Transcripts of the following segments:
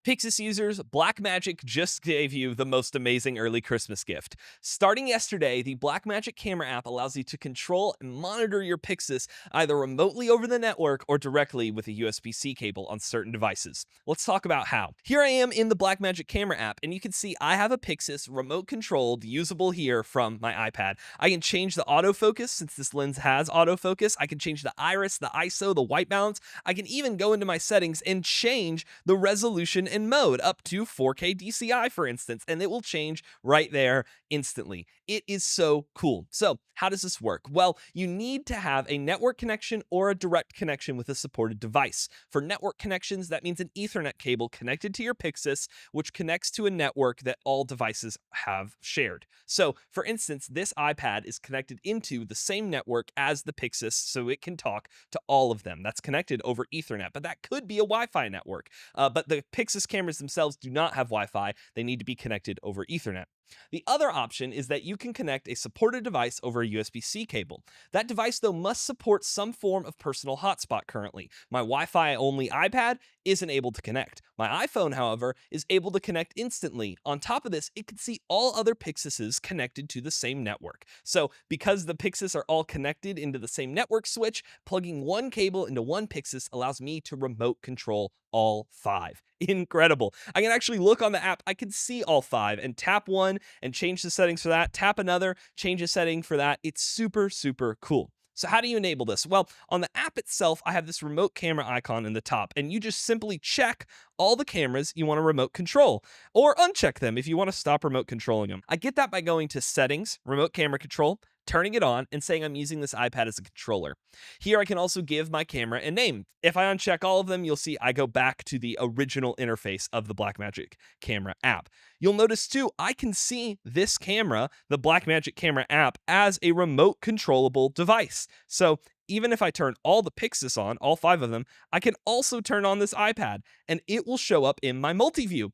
PYXIS users, Blackmagic just gave you the most amazing early Christmas gift. Starting yesterday, the Blackmagic Camera app allows you to control and monitor your PYXIS either remotely over the network or directly with a USB-C cable on certain devices. Let's talk about how. Here I am in the Blackmagic Camera app, and you can see I have a PYXIS remote-controlled, usable here from my iPad. I can change the autofocus since this lens has autofocus. I can change the iris, the ISO, the white balance. I can even go into my settings and change the resolution and mode up to 4K DCI, for instance, and it will change right there instantly. It is so cool. So how does this work? Well, you need to have a network connection or a direct connection with a supported device. For network connections, that means an Ethernet cable connected to your PYXIS, which connects to a network that all devices have shared. So, for instance, this iPad is connected into the same network as the PYXIS, so it can talk to all of them. That's connected over Ethernet, but that could be a Wi-Fi network. But the PYXIS cameras themselves do not have Wi-Fi. They need to be connected over Ethernet. The other option is that you can connect a supported device over a USB-C cable. That device, though, must support some form of personal hotspot currently. My Wi-Fi only iPad isn't able to connect. My iPhone, however, is able to connect instantly. On top of this, it can see all other PYXISs connected to the same network. So because the PYXIS are all connected into the same network switch, plugging one cable into one PYXIS allows me to remote control all 5. Incredible. I can actually look on the app. I can see all 5 and tap one and change the settings for that. Tap another, change a setting for that. It's super, super cool. So how do you enable this? Well, on the app itself, I have this remote camera icon in the top, and you just simply check all the cameras you want to remote control, or uncheck them if you want to stop remote controlling them. I get that by going to Settings, Remote Camera Control, turning it on, and saying I'm using this iPad as a controller. Here I can also give my camera a name. If I uncheck all of them, you'll see I go back to the original interface of the Blackmagic Camera app. You'll notice too, I can see this camera, the Blackmagic Camera app, as a remote controllable device. So even if I turn all the PYXIS on, all 5 of them, I can also turn on this iPad, and it will show up in my multi-view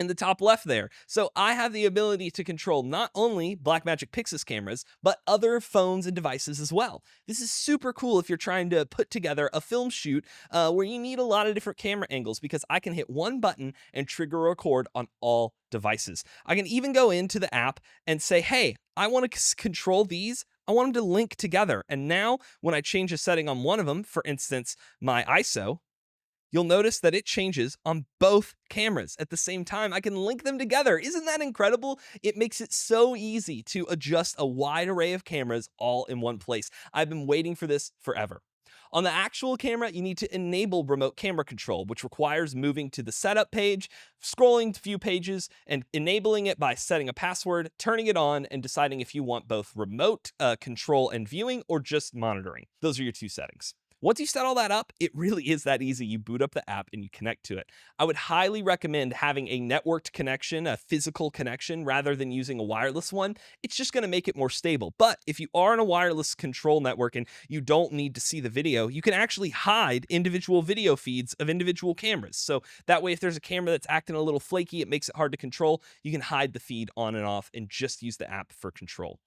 in the top left there. So I have the ability to control not only Blackmagic PYXIS cameras, but other phones and devices as well. This is super cool if you're trying to put together a film shoot where you need a lot of different camera angles, because I can hit one button and trigger a record on all devices. I can even go into the app and say, hey, I want to control these. I want them to link together. And now when I change a setting on one of them, for instance, my ISO, you'll notice that it changes on both cameras at the same time. I can link them together. Isn't that incredible? It makes it so easy to adjust a wide array of cameras all in one place. I've been waiting for this forever. On the actual camera, you need to enable remote camera control, which requires moving to the setup page, scrolling a few pages, and enabling it by setting a password, turning it on, and deciding if you want both remote control and viewing or just monitoring. Those are your 2 settings. Once you set all that up, it really is that easy. You boot up the app and you connect to it. I would highly recommend having a networked connection, a physical connection, rather than using a wireless one. It's just going to make it more stable. But if you are in a wireless control network and you don't need to see the video, you can actually hide individual video feeds of individual cameras. So that way, if there's a camera that's acting a little flaky, it makes it hard to control, you can hide the feed on and off and just use the app for control.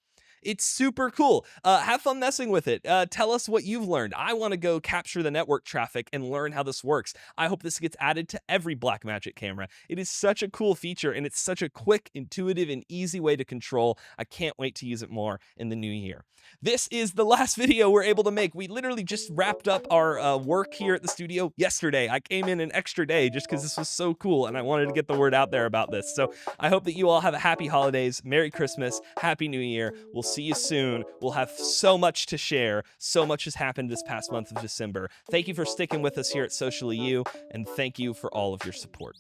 It's super cool. Have fun messing with it. Tell us what you've learned. I want to go capture the network traffic and learn how this works. I hope this gets added to every Blackmagic camera. It is such a cool feature, and it's such a quick, intuitive, and easy way to control. I can't wait to use it more in the new year. This is the last video we're able to make. We literally just wrapped up our work here at the studio yesterday. I came in an extra day just because this was so cool, and I wanted to get the word out there about this. So I hope that you all have a happy holidays, Merry Christmas, Happy New Year. We'll see you soon. We'll have so much to share. So much has happened this past month of December. Thank you for sticking with us here at Socially You, and thank you for all of your support.